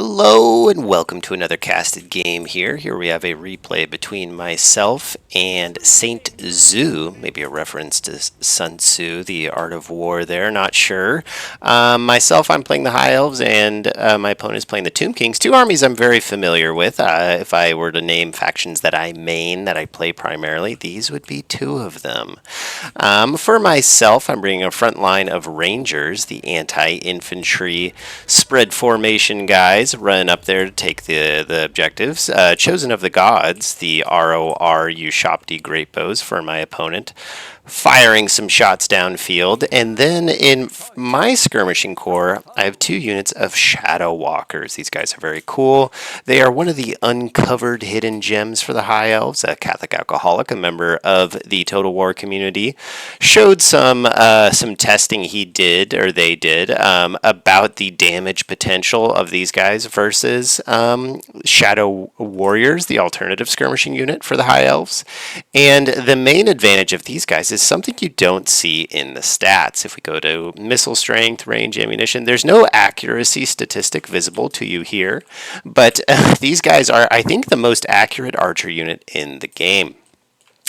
Hello and welcome to another casted game here. Here we have a replay between myself and Saint Zhu, maybe a reference to Sun Tzu, the art of war there, not sure. Myself, I'm playing the High Elves, and my opponent is playing the Tomb Kings, two armies I'm very familiar with. If I were to name factions that I main, that I play primarily, these would be two of them. For myself, I'm bringing a front line of Rangers, the anti-infantry spread formation guys, run up there to take the objectives. Chosen of the Gods, the ROR Ushopti Great Bows for my opponent, firing some shots downfield. And then in my skirmishing corps, I have two units of Shadow Walkers. These guys are very cool. They are one of the uncovered hidden gems for the High Elves. A Catholic alcoholic, a member of the Total War community, showed some testing he did, or they did, about the damage potential of these guys versus Shadow Warriors, the alternative skirmishing unit for the High Elves. And the main advantage of these guys is something you don't see in the stats. If we go to missile strength, range, ammunition, there's no accuracy statistic visible to you here, but these guys are, I think, the most accurate archer unit in the game.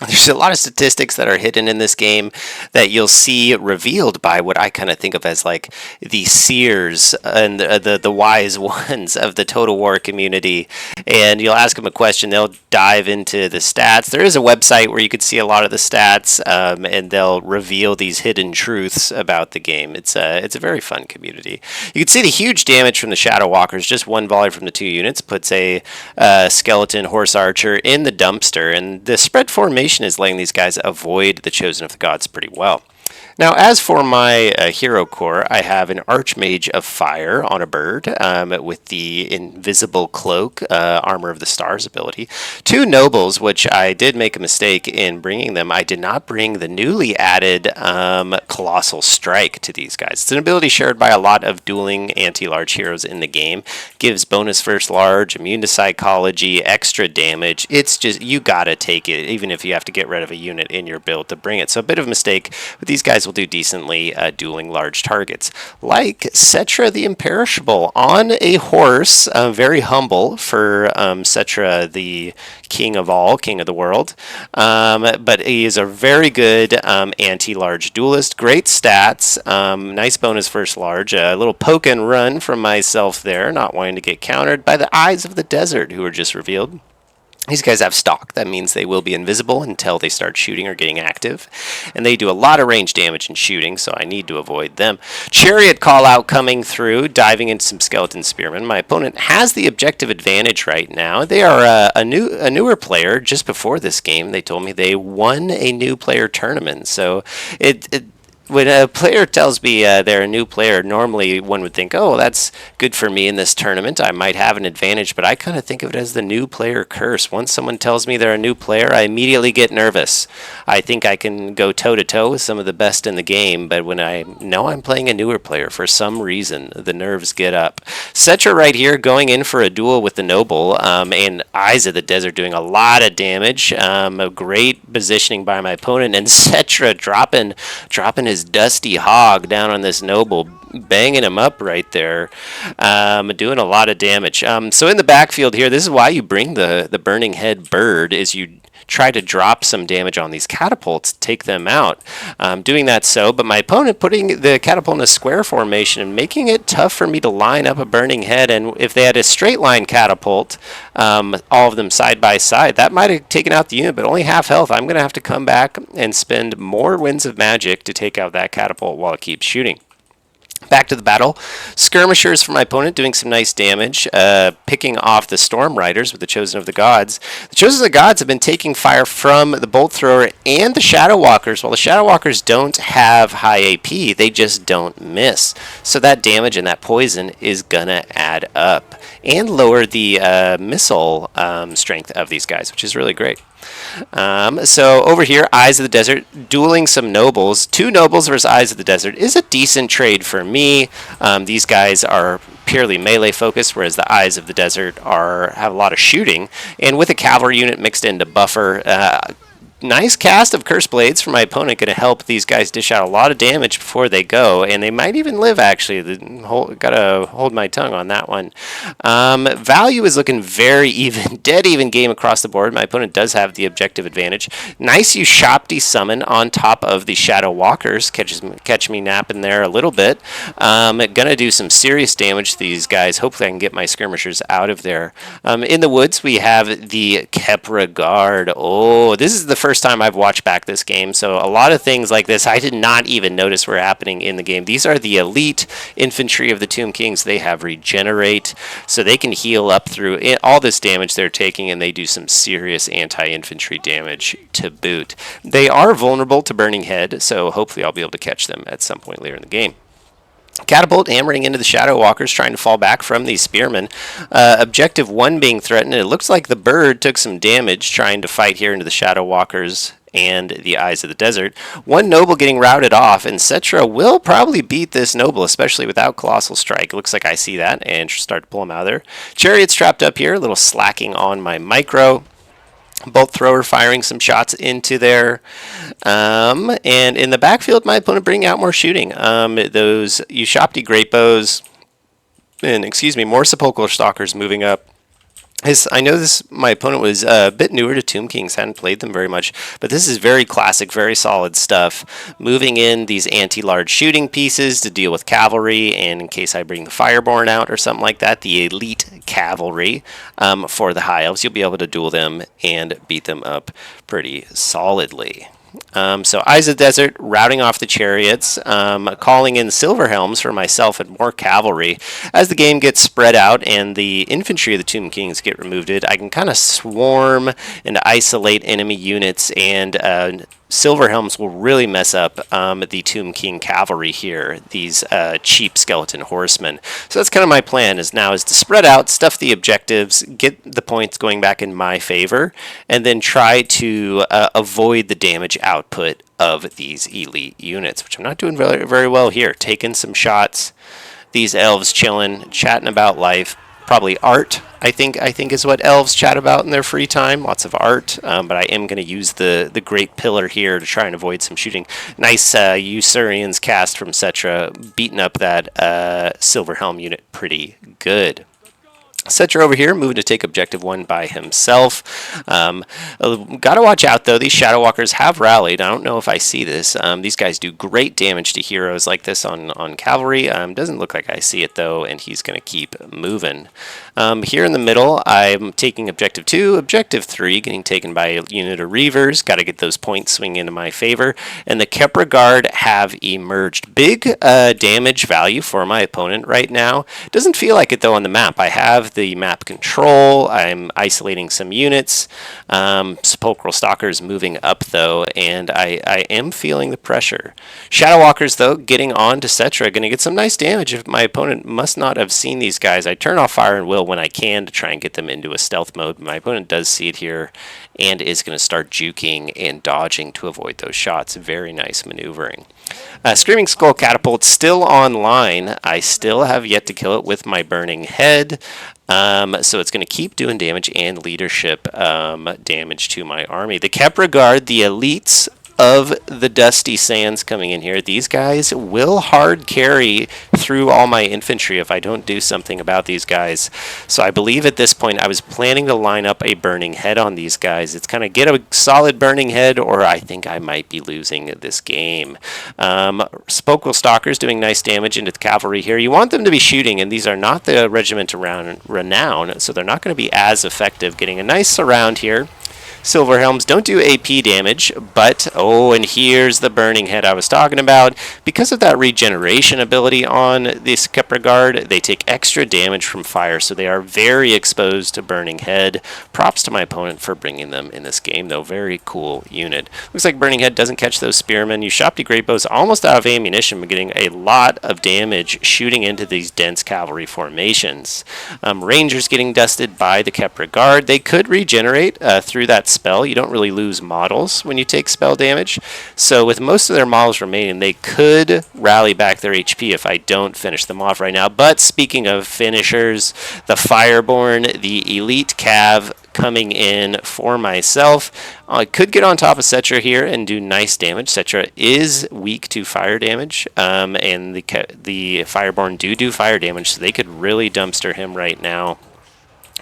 There's a lot of statistics that are hidden in this game that you'll see revealed by what I kind of think of as like the seers and the wise ones of the Total War community. And you'll ask them a question, they'll dive into the stats. There is a website where you could see a lot of the stats, and they'll reveal these hidden truths about the game. It's a very fun community. You can see the huge damage from the Shadow Walkers. Just one volley from the two units puts a skeleton horse archer in the dumpster, and the spread formation is letting these guys avoid the Chosen of the Gods pretty well. Now, as for my hero corps, I have an Archmage of Fire on a bird with the Invisible Cloak, Armor of the Stars ability. Two Nobles, which I did make a mistake in bringing them. I did not bring the newly added Colossal Strike to these guys. It's an ability shared by a lot of dueling anti-large heroes in the game. Gives bonus first large, immune to psychology, extra damage. It's just, you gotta take it, even if you have to get rid of a unit in your build to bring it. So a bit of a mistake, but these guys will do decently dueling large targets. Like Cetra the Imperishable on a horse, very humble for Cetra the king of all, king of the world, but he is a very good anti-large duelist. Great stats, nice bonus first large, a little poke and run from myself there, not wanting to get countered by the Eyes of the Desert, who were just revealed. These guys have stock. That means they will be invisible until they start shooting or getting active. And they do a lot of range damage in shooting, so I need to avoid them. Chariot call out coming through, diving into some skeleton spearmen. My opponent has the objective advantage right now. They are a newer player. Just before this game, they told me they won a new player tournament. So when a player tells me they're a new player, normally one would think, oh, that's good for me in this tournament. I might have an advantage, but I kind of think of it as the new player curse. Once someone tells me they're a new player, I immediately get nervous. I think I can go toe-to-toe with some of the best in the game, but when I know I'm playing a newer player, for some reason, the nerves get up. Cetra right here going in for a duel with the Noble, and Eyes of the Desert doing a lot of damage. A great positioning by my opponent, and Cetra dropping his dusty hog down on this Noble, banging him up right there, doing a lot of damage. So in the backfield here, this is why you bring the Burning Head bird, is you try to drop some damage on these catapults, take them out. Doing that but my opponent putting the catapult in a square formation and making it tough for me to line up a Burning Head. And if they had a straight line catapult, all of them side by side, that might have taken out the unit, but only half health. I'm going to have to come back and spend more Winds of Magic to take out that catapult while it keeps shooting. Back to the battle. Skirmishers for my opponent doing some nice damage, picking off the Storm Riders with the Chosen of the Gods. The Chosen of the Gods have been taking fire from the Bolt Thrower and the Shadow Walkers. While the Shadow Walkers don't have high AP, they just don't miss. So that damage and that poison is gonna add up and lower the missile strength of these guys, which is really great. So over here, Eyes of the Desert, dueling some Nobles. Two Nobles versus Eyes of the Desert is a decent trade for me. These guys are purely melee focused, whereas the Eyes of the Desert have a lot of shooting. And with a cavalry unit mixed into buffer, nice cast of Curse Blades from my opponent, going to help these guys dish out a lot of damage before they go, and they might even live, actually. Gotta hold my tongue on that one. Value is looking very even, dead even game across the board. My opponent does have the objective advantage. Nice Ushopti summon on top of the Shadow Walkers. Catch me napping there a little bit. Gonna do some serious damage to these guys. Hopefully I can get my skirmishers out of there. In the woods, we have the Kepra Guard. Oh, this is the first time I've watched back this game, so a lot of things like this I did not even notice were happening in the game. These are the elite infantry of the Tomb Kings. They have regenerate, so they can heal up through all this damage they're taking, and they do some serious anti-infantry damage to boot. They are vulnerable to Burning Head, so hopefully I'll be able to catch them at some point later in the game. Catapult hammering into the Shadow Walkers, trying to fall back from these spearmen. Objective 1 being threatened. It looks like the bird took some damage trying to fight here into the Shadow Walkers and the Eyes of the Desert. One noble getting routed off, and Cetra will probably beat this noble, especially without Colossal Strike. It looks like I see that, and start to pull him out of there. Chariot's trapped up here, a little slacking on my micro. Bolt thrower firing some shots into there. And in the backfield, my opponent bringing out more shooting. Those Ushopti Great Bows, and more Sepulchral Stalkers moving up. I know my opponent was a bit newer to Tomb Kings, hadn't played them very much, but this is very classic, very solid stuff. Moving in these anti-large shooting pieces to deal with cavalry, and in case I bring the Fireborn out or something like that, the elite cavalry for the High Elves, you'll be able to duel them and beat them up pretty solidly. So Eyes of the Desert, routing off the chariots, calling in Silver Helms for myself and more cavalry. As the game gets spread out and the infantry of the Tomb Kings get removed, I can kind of swarm and isolate enemy units, and Silver Helms will really mess up the Tomb King cavalry here, these cheap skeleton horsemen. So that's kind of my plan is to spread out, stuff the objectives, get the points going back in my favor, and then try to avoid the damage output of these elite units, which I'm not doing very, very well here. Taking some shots, these elves chilling, chatting about life. Probably art, I think is what elves chat about in their free time. Lots of art, but I am going to use the Great Pillar here to try and avoid some shooting. Nice Usurian's cast from Cetra, beating up that Silver Helm unit pretty good. Cetra over here, moving to take objective 1 by himself. Gotta watch out, though. These Shadow Walkers have rallied. I don't know if I see this. These guys do great damage to heroes like this on cavalry. Doesn't look like I see it, though, and he's going to keep moving. Here in the middle, I'm taking objective 2. Objective 3 getting taken by a unit of Reavers. Got to get those points swinging into my favor. And the Kepra Guard have emerged. Big damage value for my opponent right now. Doesn't feel like it, though, on the map. I have the map control. I'm isolating some units. Sepulchral Stalkers moving up, though, and I am feeling the pressure. Shadow Walkers, though, getting on to Cetra. Going to get some nice damage. If my opponent must not have seen these guys, I turn off Fire and Will when I can to try and get them into a stealth mode. My opponent does see it here and is going to start juking and dodging to avoid those shots. Very nice maneuvering. Screaming Skull Catapult still online. I still have yet to kill it with my Burning Head. So it's going to keep doing damage and leadership damage to my army. The Kepra Guard, the elites of the Dusty Sands coming in here. These guys will hard carry through all my infantry if I don't do something about these guys. So I believe at this point I was planning to line up a Burning Head on these guys. It's kind of get a solid Burning Head, or I think I might be losing this game. Sepulchral Stalkers doing nice damage into the cavalry here. You want them to be shooting, and these are not the Regiment around Renown, so they're not going to be as effective. Getting a nice surround here. Silver Helms don't do AP damage, but, and here's the Burning Head I was talking about. Because of that regeneration ability on this Kepra Guard, they take extra damage from fire, so they are very exposed to Burning Head. Props to my opponent for bringing them in this game, though. Very cool unit. Looks like Burning Head doesn't catch those spearmen. Ushopti Great Bows almost out of ammunition, but getting a lot of damage shooting into these dense cavalry formations. Rangers getting dusted by the Kepra Guard. They could regenerate through that spell. You don't really lose models when you take spell damage. So with most of their models remaining, they could rally back their HP if I don't finish them off right now. But speaking of finishers, the Fireborn, the Elite Cav coming in for myself. I could get on top of Cetra here and do nice damage. Cetra is weak to fire damage, and the Fireborn do fire damage, so they could really dumpster him right now.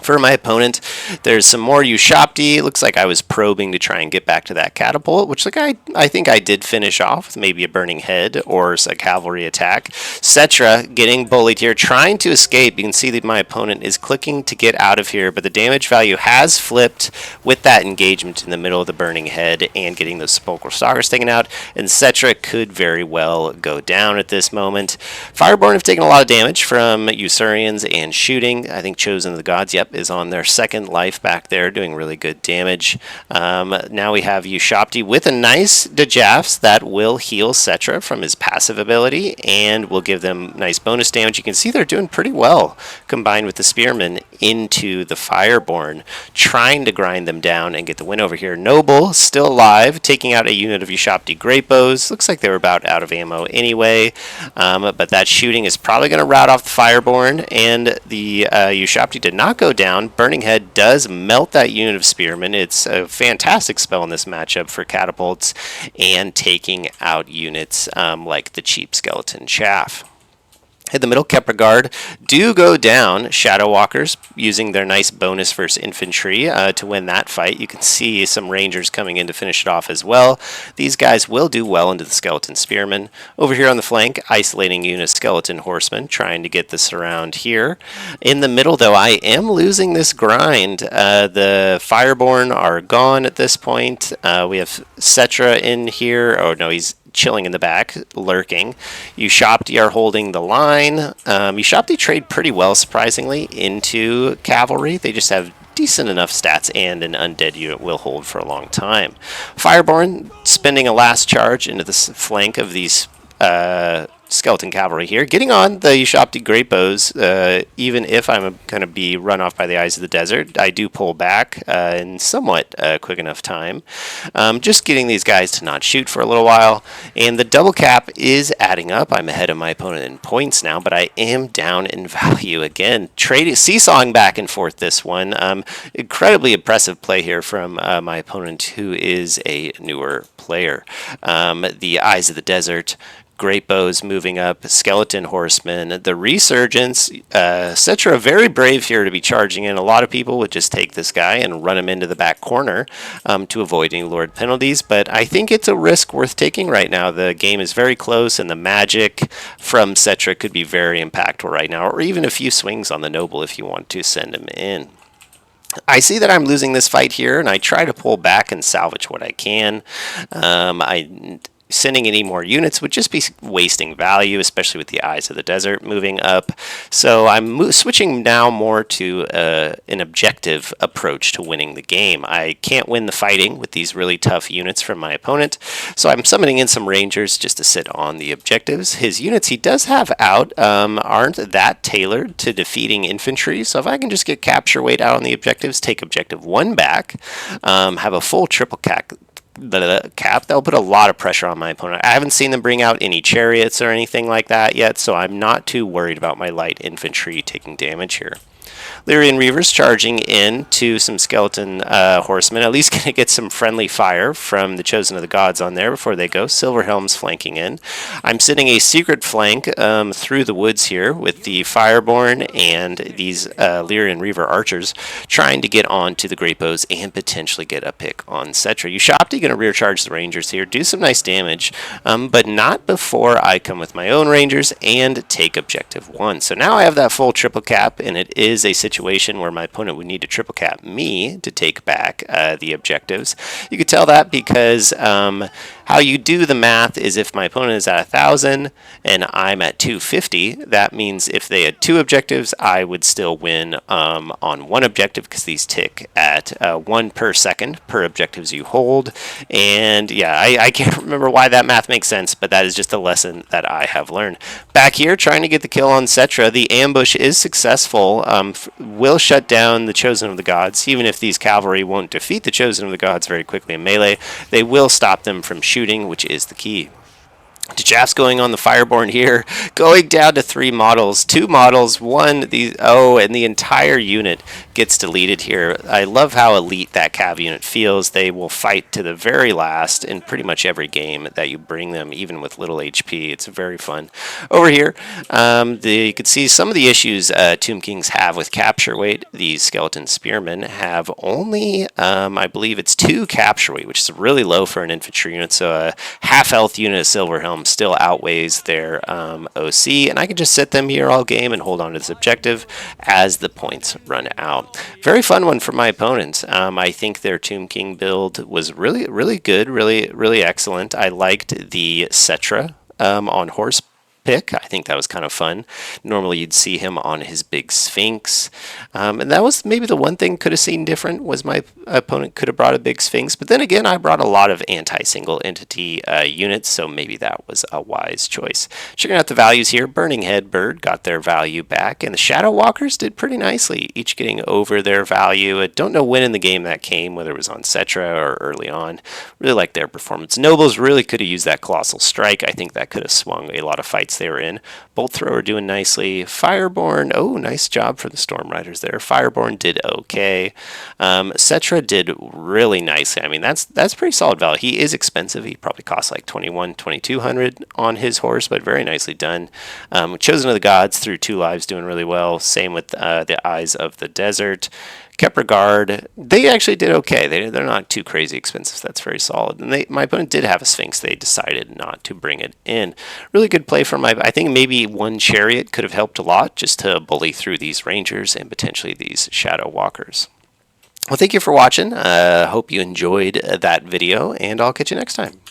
For my opponent, there's some more Ushopti. It looks like I was probing to try and get back to that catapult, which I think I did finish off with maybe a burning head or a cavalry attack. Cetra getting bullied here, trying to escape. You can see that my opponent is clicking to get out of here, but the damage value has flipped with that engagement in the middle of the burning head and getting those sepulchral stalkers taken out, and Cetra could very well go down at this moment. Fireborn have taken a lot of damage from Usurians and shooting. I think Chosen of the Gods, yep, is on their second life back there, doing really good damage. Now we have Ushopti with a nice Dejafs that will heal Cetra from his passive ability and will give them nice bonus damage. You can see they're doing pretty well combined with the Spearmen into the Fireborn, trying to grind them down and get the win over here. Noble still alive, taking out a unit of Ushopti Great Bows. Looks like they're about out of ammo anyway, but that shooting is probably going to rout off the Fireborn, and the Ushopti did not go down. Burning Head does melt that unit of Spearmen. It's a fantastic spell in this matchup for catapults and taking out units like the cheap Skeleton Chaff. In the middle, Kepra Guard do go down. Shadow Walkers using their nice bonus versus infantry to win that fight. You can see some Rangers coming in to finish it off as well. These guys will do well into the Skeleton Spearmen. Over here on the flank, isolating unit Skeleton Horsemen, trying to get the surround here. In the middle, though, I am losing this grind. The Fireborn are gone at this point. We have Cetra in here. Oh, no, he's chilling in the back, lurking. Ushopti are holding the line. Ushopti trade pretty well, surprisingly, into cavalry. They just have decent enough stats, and an undead unit will hold for a long time. Fireborn spending a last charge into the flank of these Skeleton Cavalry here, getting on the Ushopti Great Bows. Even if I'm going to be run off by the Eyes of the Desert, I do pull back in somewhat quick enough time. Just getting these guys to not shoot for a little while, and the double cap is adding up. I'm ahead of my opponent in points now, but I am down in value again. Seesawing back and forth this one. Incredibly impressive play here from my opponent, who is a newer player. The Eyes of the Desert, Great Bows moving up, Skeleton Horsemen, the Resurgence, Cetra very brave here to be charging in. A lot of people would just take this guy and run him into the back corner to avoid any Lord penalties, but I think it's a risk worth taking right now. The game is very close, and the magic from Cetra could be very impactful right now, or even a few swings on the Noble if you want to send him in. I see that I'm losing this fight here, and I try to pull back and salvage what I can. Sending any more units would just be wasting value, especially with the Eyes of the Desert moving up. So I'm switching now more to an objective approach to winning the game. I can't win the fighting with these really tough units from my opponent, so I'm summoning in some Rangers just to sit on the objectives. His units he does have out aren't that tailored to defeating infantry, so if I can just get capture weight out on the objectives, take objective 1 back, have a full triple cap, that'll put a lot of pressure on my opponent. I haven't seen them bring out any chariots or anything like that yet, so I'm not too worried about my light infantry taking damage here. Lyrian Reavers charging in to some Skeleton Horsemen, at least going to get some friendly fire from the Chosen of the Gods on there before they go. Silverhelm's flanking in. I'm sitting a secret flank through the woods here with the Fireborn and these Lyrian Reaver archers trying to get on to the Great Bows and potentially get a pick on Cetra. Ushopti going to rear charge the Rangers here, do some nice damage, but not before I come with my own Rangers and take objective 1. So now I have that full triple cap, and it is a situation where my opponent would need to triple cap me to take back the objectives. You could tell that because How you do the math is if my opponent is at 1,000 and I'm at 250, that means if they had 2 objectives, I would still win on 1 objective, because these tick at 1 per second per objectives you hold. And yeah, I can't remember why that math makes sense, but that is just a lesson that I have learned. Back here, trying to get the kill on Cetra. The ambush is successful. Will shut down the Chosen of the Gods. Even if these cavalry won't defeat the Chosen of the Gods very quickly in melee, they will stop them from shooting, which is the key. Jeff's going on the Fireborn here, going down to 3 models, 2 models, and the entire unit gets deleted here. I love how elite that Cav unit feels. They will fight to the very last in pretty much every game that you bring them, even with little HP. It's very fun. Over here, you can see some of the issues Tomb Kings have with capture weight. These Skeleton Spearmen have only, I believe it's 2 capture weight, which is really low for an infantry unit, so a half-health unit of Silver Helm still outweighs their OC, and I can just sit them here all game and hold on to this objective as the points run out. Very fun one for my opponents. I think their Tomb King build was really good, really excellent. I liked the Cetra on horse pick. I think that was kind of fun. Normally you'd see him on his big Sphinx, and that was maybe the one thing could have seen different, was my opponent could have brought a big Sphinx, but then again I brought a lot of anti-single entity units, so maybe that was a wise choice. Checking out the values here, Burning Head Bird got their value back, and the Shadow Walkers did pretty nicely, each getting over their value. I don't know when in the game that came, whether it was on Cetra or early on. Really like their performance. Nobles really could have used that Colossal Strike. I think that could have swung a lot of fights they were in. Bolt Thrower doing nicely. Fireborn, oh, nice job for the Storm Riders there. Fireborn did okay. Cetra did really nicely. I mean, that's pretty solid value. He is expensive. He probably costs like 2,200 on his horse, but very nicely done. Chosen of the Gods through 2 lives doing really well. Same with the Eyes of the Desert. Kepler Guard, they actually did okay. They're not too crazy expensive. That's very solid. And my opponent did have a Sphinx. They decided not to bring it in. Really good play from I think maybe 1 Chariot could have helped a lot just to bully through these Rangers and potentially these Shadow Walkers. Well, thank you for watching. Hope you enjoyed that video, and I'll catch you next time.